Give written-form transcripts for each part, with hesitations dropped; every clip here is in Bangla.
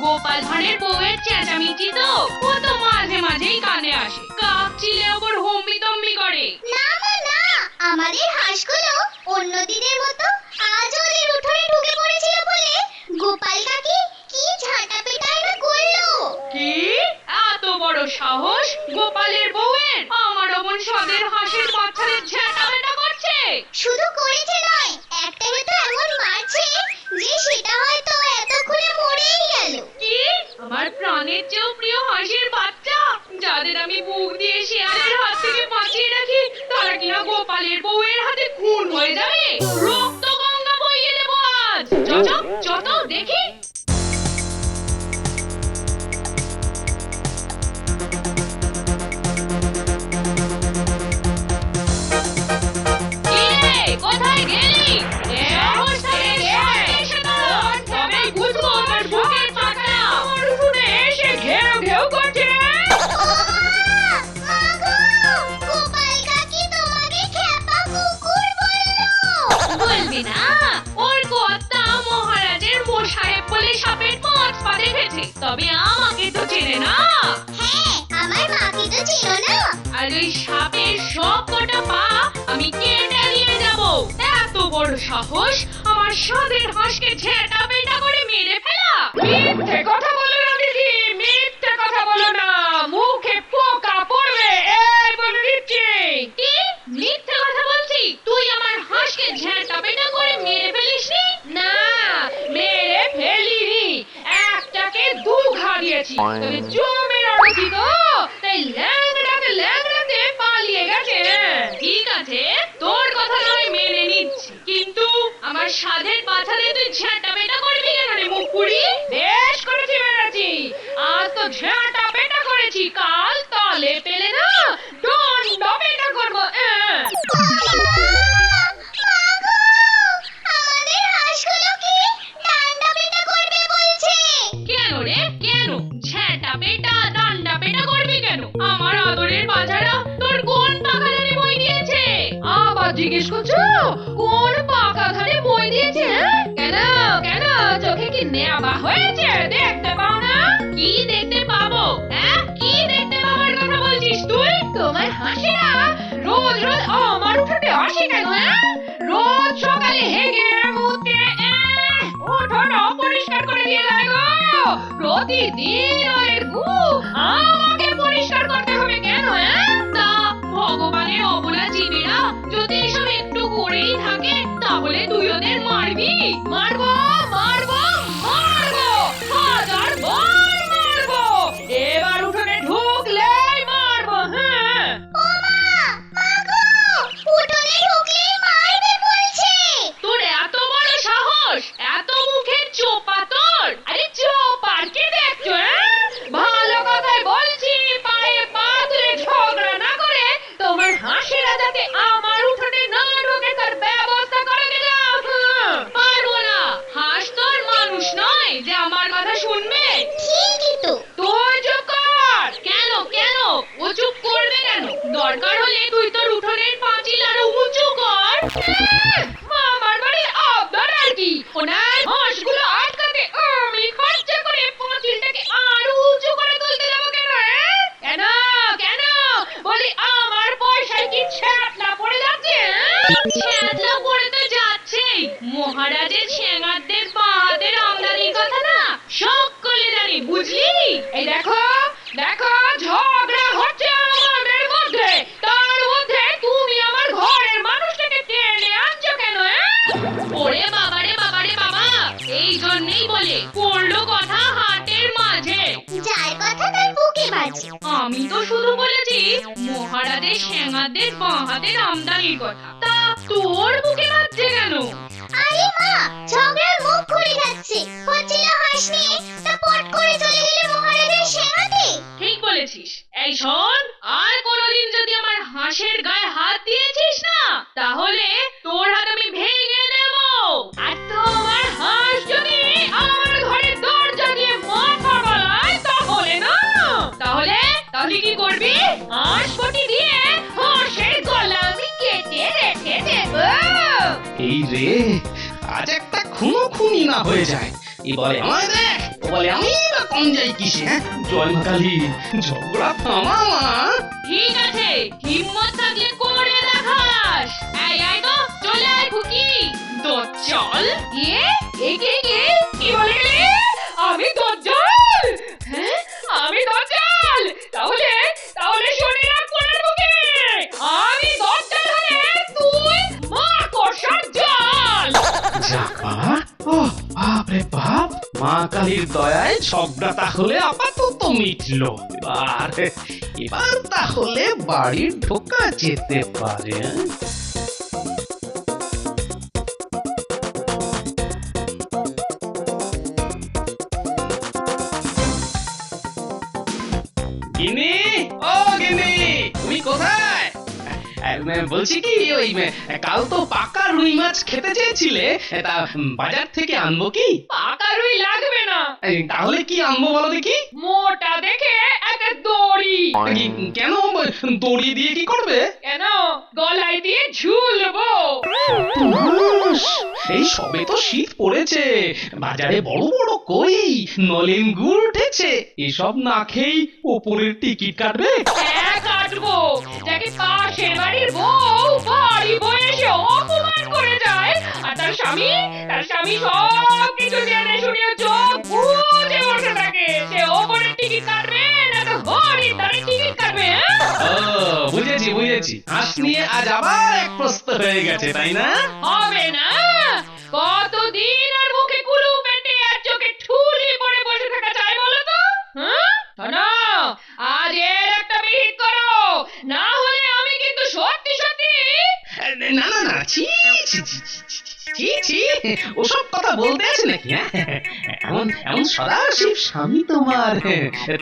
গোপাল ভাঁড়ের বউয়ের চেঁচামেচি তো ও তো মাঝে মাঝেই কানে আসে, কাক চিলে ওপর হম্বি তম্বি করে। না মা না, আমাদের হাঁসগুলো অন্যদিনের মতো আজ ওদের উঠোনে ঢুকে পড়েছিল বলে গোপাল কাকি কি ঝাঁটা পেটাই না করলো। কি এত বড় সাহস গোপালের বউয়ের আমার অমন সাদের হাঁসের বাচ্চাদের ঝাঁটা পেটা করছে? শুধু করেছে নয়, একটাকে তো এমন মারছে যে সেটা হয়তো এতক্ষণে মরেই গেল। কি আমার প্রাণের চেয়েও প্রিয় হাঁসের বাচ্চা, যাদের আমি বুক দিয়ে শেয়ালের হাত থেকে বাঁচিয়ে রাখি, তারা কিনা গোপালের বউয়ের হাতে খুন হয়ে যাবে? রক্ত গঙ্গা বইয়ে দেবো আজ। যত দেখি। কোথায় গেলি? সাহস থাকে এসে দাঁড়া, তবেই বুঝবো আমার বুকের পাটা আমার উঠোনে এসে ঘেউ ঘেউ করছে। গোপাল কাকি তোমাকে খেপা কুকুর বললো। বলবি না, ওর কর্তা মহারাজের মোসাহেব বলে সাপের 5 পা দেখেছে, তবে আমাকে তো চেনে না। হ্যাঁ, আমার মাকে তো চেনো না। আর ওই সাপের সব কটা পা আমি কেটে নিয়ে যাব। এত বড় সাহস আমার সাদের হাঁসকে ঝেঁটা পেটা করে মেরে ফেলা! মিথ্যে কথা বলো না দিদি, মিথ্যে কথা বলো না, মুখে পোকা পড়বে এই বলে দিচ্ছি। কি মিথ্যে কথা বলছি? তুই আমার হাঁসকে ঝেঁটা পেটা করে মেরে ফেলিসনি? না, মেরে ফেলিনি, একটাকে 2 ঘা দিয়েছি, তবে জমে রয়েছি তো, তাই ল্যাংড়াতে পালিয়ে গেছে। ঠিক আছে, তোর কথা নয় মেনে নিচ্ছি, কিন্তু আমার সাধের বাছারে তুই ঝাঁটা পেটা করবি কেন রে মুখপুরি? বেশ করেছি মেরেছি, আজ তো ঝাঁটা পেটা করেছি, কাল তালে পেলে না দণ্ড পেটা করবো। আমাদের হাঁসগুলোকে ডান্ডা পেটা করবে বলছে। কেন রে কেন? ঝাঁটা পেটা ডান্ডা পেটা করবি কেন? আমার আদরের বাছারা তোর কোন পাকা ধারে বই দিয়েছে? আবার জিজ্ঞেস করছো কোন পাকা ধারে বই দিয়েছে? কেন কেন চোখে কি নেবা হয়েছে? দেখতে পাও না? কি দেখতে পাবো? কি দেখতে পাবার কথা বলছিস তুই? তোমার হাসিরা রোজ রোজ আমার উঠোনে আসে কেন? রোজ সকালে হেগে মুতে উঠোন অপরিষ্কার করে দিয়ে যায় গো। প্রতিদিন ওর গু আমাকে পরিষ্কার করতে হবে কেন? তা ভগবানের অবলা জীবেরা যদি এসব একটু করেই থাকে, তাহলে তুই ওদের মারবি? মারবো মারবো মারবো, 1000 বার মারবো, এবার উঠোনে ঢুকলেই মারবো। হ্যাঁ ও মা গো, উঠোনে ঢুকলেই মারবে বলছে। তোর এত বড় সাহস, এত মুখের চোপা তোর! আরে চোপার কি দেখছো? ভালো কথাই বলছি, পায়ে পা তুলে ঝগড়া না করে তোমার হাঁসেরা যাতে আমার উঠোনে না ঢোকে তার ব্যবস্থা করে দিলাম। পারবো না, হাঁস তোর মানুষ নয় যে আমার কথা শুনবে। ঠিকই তো। তুই চুপ কর। কেন কেন? ও চুপ করবে কেন? দরকার হলে তুই তোর উঠোনের পাঁচিল আরো উঁচু কর। আমার বাড়ির আবদার আর কি? ওনার হাঁসগুলো আটকাতে আমি খরচা করে পাঁচিলটাকে আরো উঁচু করে তুলতে যাবো কেন? কেন কেন বলি, আমার পয়সায় কি ছ্যাটলা পড়ে যাচ্ছে? ছ্যাটলা পড়ে তো যাচ্ছেই, মহারাজের ছেঙারদের বাহাদের আমদানির কথা না সকলে জানি, বুঝলি? এই দেখো দেখো ঝগড়া হচ্ছে আমাদের মধ্যে, তার মধ্যে তুমি আমার ঘরের মানুষটাকে টেনে আনছো কেন? ওরে বাবা রে বাবা রে বাবা, আমাদের বাঁ হাতের আমদানির কথা। তা তোর বুকে বাজছে কেন? আরে মা, ঝগড়ার মুখ ঘুরে যাচ্ছে। হচ্ছিল হাঁস নিয়ে, তা পট করে চলে গেলে মহারাজের সেনাতে। ঠিক বলেছিস। এই শোন, আর কোনোদিন যদি আমার হাঁসের গায়ে হাত দিয়েছিস না, তাহলে তোর হাত আমি ভেঙে দেব। আর তোমার হাঁস যদি আমার ঘরের দরজা দিয়ে মাথা গলায়, তাহলে কি করবি? হাঁস পটি দিয়ে হাঁসের গলা আমি কেটে রেখে দেব। এই রে, আজ একটা খুনোখুনি না হয়ে যায়। এবারে আমায় দেখ, বলে আমি বা কম যাই কিসে? জয় মা কালী, ঝগড়া থামা মা। ঠিক আছে, হিম্মত থাকলে করে দেখাস। এই তো চলে আয় খুকি। দজ্জাল? কি বলে গেলি? আমি দজ্জাল? হ্যাঁ, আমি দজ্জাল? তাহলে শুনে রাখ কোনের মুখে, আমি দজ্জাল হলে তুই মাকড়সার জাল। যাক বাবা, ও বাপ রে বাপ, মা কালীর দয়ায় ঝগড়া তাহলে আপাতত মিটলো। এবার তাহলে বাড়ি ঢোকা যেতে পারে। গিনি, ও গিনি, তুমি কোথায়? বলছি কি, ওই কাল তো পাকা রুই মাছ খেতে চেয়েছিলে, তা বাজার থেকে আনবো কি? পাকা রুই লাগবে না। তাহলে কি আনবো বলো দেখি? মোটা দেখে একটা দড়ি। কেন, দড়ি দিয়ে কি করবে? কেন, গলায় দিয়ে ঝুলবো। এই সবে তো শীত পড়েছে, বাজারে বড় বড় কই, নলেন গুড় উঠেছে, এসব না খেয়েই ওপরের টিকিট কাটবে? হ্যাঁ, কাটবো। যাকে পাশের বাড়ির বউ বাড়ি বয়ে এসে অপমান করে যায়, আর তার স্বামী সব কিছু জেনে শুনে চোখ বুজে বসে থাকে, সে ওপরের টিকিট কাটবে না তো হরিদ্বারের টিকিট কাটবে? ও বুঝেছি, হাঁস নিয়ে আজ আবার এক প্রস্ত হয়ে গেছে, তাই না? হবে না। কতদিন আর মুখে কুলু পেটে আর চোখে ঠুলি পড়ে বসে থাকা যায় বলো তো? হ্যাঁ, না, আজ এর একটা বিহিত করো, না হলে আমি কিন্তু সত্যি না, ছি ছি ছি ছি ছি, ওসব কথা বলতে আছে নাকি? এমন সদাশিব স্বামী তোমার,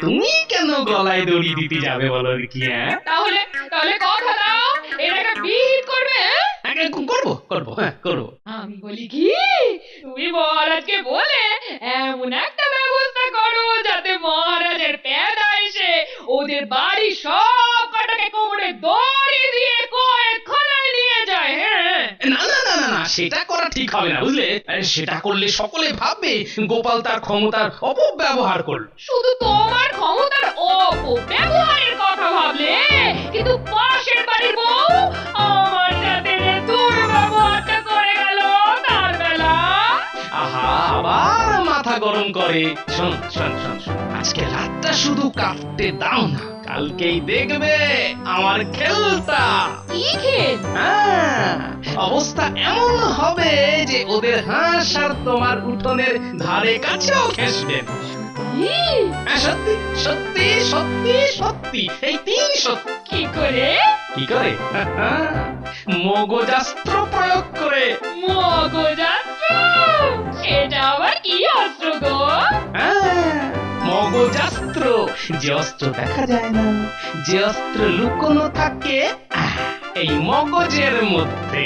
তুমি কেন গলায় দড়ি দিতে যাবে বলো কি? তাহলে কথা দাও, এর একটা বিহিত করবে? করবো। আমি বলি কি, তুমি মহারাজকে বলে এমন একটা ব্যবস্থা করো যাতে মহারাজের পেয়াদা এসে ওদের বাড়ি সব কটাকে কোমরে দড়ি দিয়ে কয়েকখানায় নিয়ে যায়। হ্যাঁ, না, সেটা করা ঠিক হবে না, বুঝলে? সেটা করলে সকলে ভাববে গোপাল তার ক্ষমতার অপব্যবহার করলো। শুধু তোমার ক্ষমতার অপব্যবহারের কথা ভাবলে, কিন্তু পাশের বাড়ির বউ আমার সাথে যে দুর্ব্যবহারটা করে গেল তার বেলা। আহা, আবার মাথা গরম করে। শোন, আজকে রাতটা শুধু কাটতে দাও না, কালকেই দেখবে আমার খেলটা। কি খেল? অবস্থা এমন হবে যে ওদের হাঁস আর তোমার উঠোনের ধারে কাছেও ঘেঁষবে। সত্যি, এই 3 সত্যি। কি করে? মগজাস্ত্র প্রয়োগ করে। মগজাস্ত্র? এটা আবার কি অস্ত্র গো? মগজাস্ত্র, যে অস্ত্র দেখা যায় না, যে অস্ত্র লুকোনো থাকে এই মগজের মধ্যে।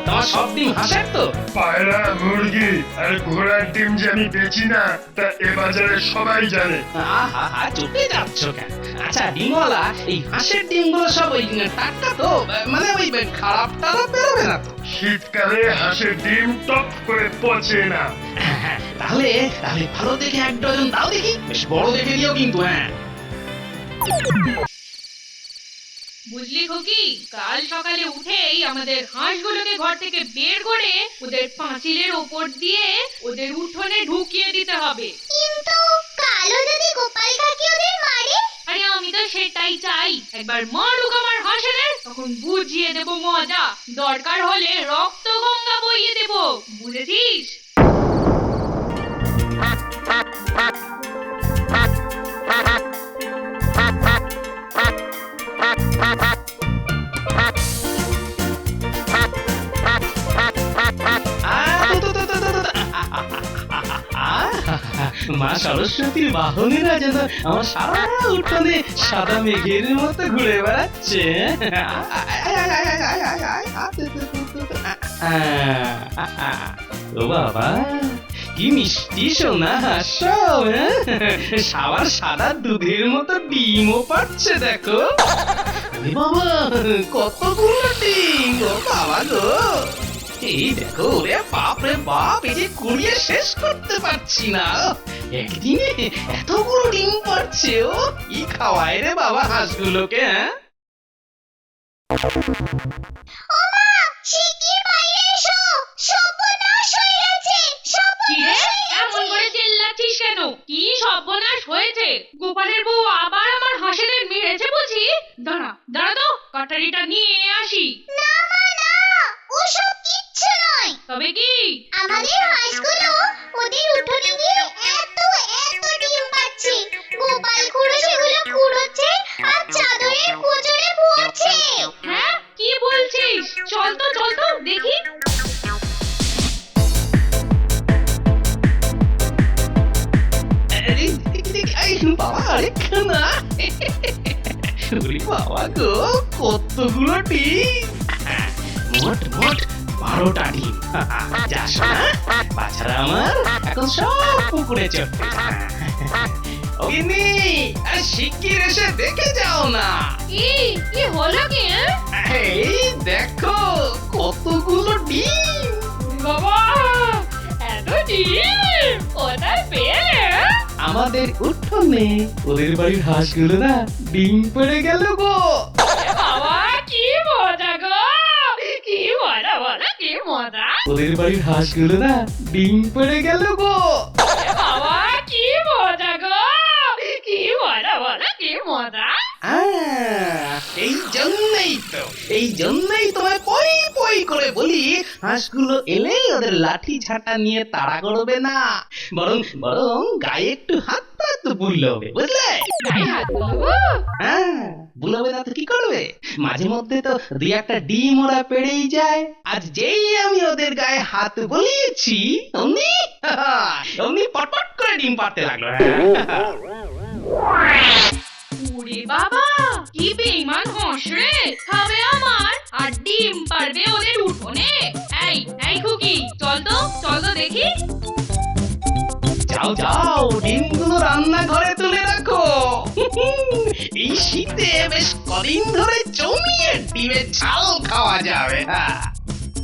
তোমার সব ডিম হাঁসের তো? পায়রা, মুরগি আর ঘোড়ার ডিম যে আমি বেচি না তা এ বাজারে সবাই জানে। আহা, চুপে যাচ্ছ কেন? আচ্ছা ডিমওয়ালা, এই হাঁসের ডিমগুলো সব ওই টাটকা তো? মানে ওই খারাপ টারাপ বেরোবে না তো? শীতকালে হাঁসের ডিম টপ করে পচে না। তাহলে ভালো দেখে 1 ডজন দাও দেখি, বেশ বড় দেখে দিও কিন্তু। বুঝলি খুকি, কাল সকালে উঠেই আমাদের হাঁসগুলোকে ঘর থেকে বের করে ওদের পাঁচিলের ওপর দিয়ে ওদের উঠোনে ঢুকিয়ে দিতে হবে। কিন্তু কালো যদি গোপাল কাকি ওদের মারে? আরে আমি তো সেটাই চাই, একবার মারুক আমার হাঁসেদের, তখন বুঝিয়ে দেব মজা, দরকার হলে রক্ত গঙ্গা বইয়ে দেব, বুঝেছিস? মা সরস্বতীর বাহনেরা যেন আমার সারা উঠোনে সাদা মেঘের মতো ঘুরে বেড়াচ্ছে। ও বাবা, কি মিষ্টি সোনা হাসো, সাবার সাদা দুধের মতো ডিমও পাচ্ছে দেখো। আরে বাবা, কতগুলো ডিম গো বাবা গো। এই দেখো, ওরে বাপ রে বাপ, এই যে কুড়িয়ে শেষ করতে পারছি না, একদিনে এতগুলো ডিম পারছে। ও কি খাওয়ায় রে বাবা হাঁসগুলোকে? হ্যাঁ, ওমা, শিগগির বাইরে এসো, সর্বনাশ হয়ে গেছে, কি রে, সর্বনাশ হয়ে এমন গেছে। করে চিল্লাচ্ছিস কেন? কি সর্বনাশ হয়েছে? গোপালের বউ আবার আমার হাঁসেদের মেরেছে বুঝি? দাঁড়া দাঁড়া তো, কাটারিটা নিয়ে আসি। না মা না, ওসব কিচ্ছু নয়। তবে কি? আমাদের হাঁসগুলো ওদের উঠোনে গিয়ে এত ডিম পাচ্ছে, গোপাল খুড়ো সেগুলো কুড়োচ্ছে আর চাদরের কোজরে ভরছে। হ্যাঁ, কি বলছিস? চল তো দেখি। বাবা আরেকখানা। ওরে বাবা গো, কতগুলো ডিম! মোট 12টা ডিম। যা শোনা, বাচ্চারা আমার এখন সব পুকুরে চড়তে যায়। অগিনি, আর শিগগির এসে দেখে যাও না। কি হলো কি? এই দেখো, কতগুলো ডিম! বাবা, এত ডিম কোথায় পেলে? আমাদের উঠোনে ওদের বাড়ির হাঁসগুলো না ডিম পড়ে গেল গো। বাবা, কি মজা গো, কি মজা বলো, কি মজা। ওদের বাড়ির হাঁসগুলো না ডিম পড়ে গেল গো। বাবা, কি মজা গো, কি মজা বলো, কি মজা। এই জন্যই তোমায় পই পই করে বলি, হাঁসগুলো এলে ওদের লাঠি ঝাঁটা নিয়ে তাড়া করবে না, বরং গায়ে একটু হাত তো বুলবে, বুঝলে? গায়ে হাত বুলাবো? হ্যাঁ, বুলবে না তো কি করবে? মাঝে মধ্যে তো দুই একটা ডিম ওরা পেড়েই যায়। আজ যেই আমি ওদের গায়ে হাত বুলিয়েছি, অমনি পটপট করে ডিম পাড়তে লাগলো। ওরে বাবা, কি বেঈমান হাঁস রে, খাবে আমার আর ডিম পারবে ওদের উঠোনে। এই খুকি, চল তো দেখি। যাও, ডিমগুলো রান্নাঘরে তুলে রাখো। এই শীতে বেশ কদিন ধরে জমিয়ে ডিমের ঝাল খাওয়া যাবে। না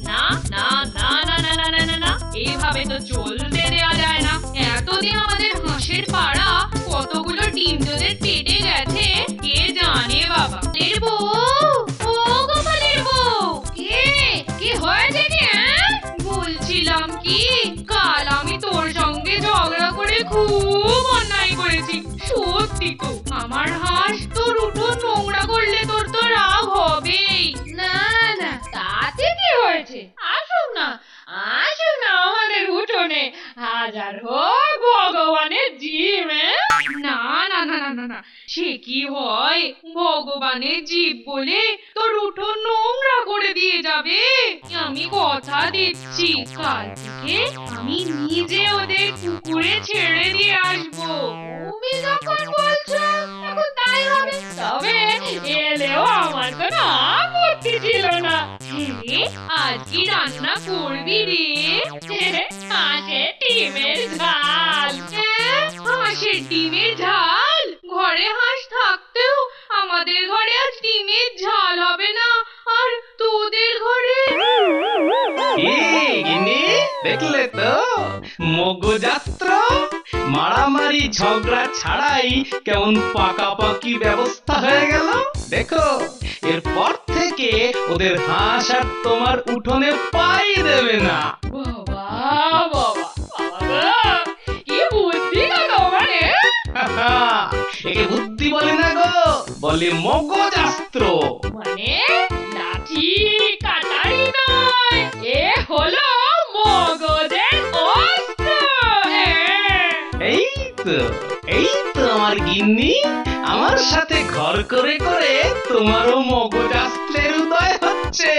না না না না না না না না, এইভাবে তো চলতে দেয়া যায় না। এতদিন আমাদের হাঁসের পাড়া কতগুলো ডিম তোদের পেটে গেছে কে জানে বাবা। লের বউ, ও গোপালের বউ, কি হয়েছে কি? বলছিলাম কি, কাল আমি তোর সঙ্গে ঝগড়া করে খুব অন্যায় করেছি। সত্যি তো, আমার হাঁস তোর উঠোন নোংরা করলে তোর তো রাগ হবেই। না না, তাতে কি হয়েছে? আসুক না আমাদের উঠোনে, হাজার হোক ভগবানের জীব। না না না না না না, সে কি হয়? ভগবানের জীব বলে তোর উঠোন নোংরা করে দিয়ে যাবে? আমি কথা দিচ্ছি, কাল থেকে আমি নিজে ওদের পুকুরে ছেড়ে দিয়ে আসবো। তুমি যখন বলছো এখন তাই হবে। তবে এলেও আমার কোনো আপত্তি ছিল না। আজ কি রান্না করবি রে? হাঁসের ডিমের ঝাল। হাঁসের ডিমের ঝাল? ঘরে হাঁস থাকতেও আমাদের ঘরে আজ ডিমের ঝাল হবে না, আর তোদের ঘরে? দেখলে তো, মগযাত্রা মারামারি ঝগড়া ছাড়াই কেমন পাকাপাকি ব্যবস্থা হয়ে গেল। দেখো, এরপর থেকে ওদের হাঁস আর তোমার উঠোনে পাই দেবে না। বাবা বাবা বাবা গো, কি বুদ্ধি গো তোমার এ? একে বুদ্ধি বলে না গো, বলে মগজাস্ত্র। মানে লাঠি কাটারি নয়, এ হলো মগজের অস্ত্র। হ্যাঁ। এই তো আমার গিন্নি, আমার সাথে ঘর করে করে তোমারও মগজাস্ত্রের উদয় হচ্ছে।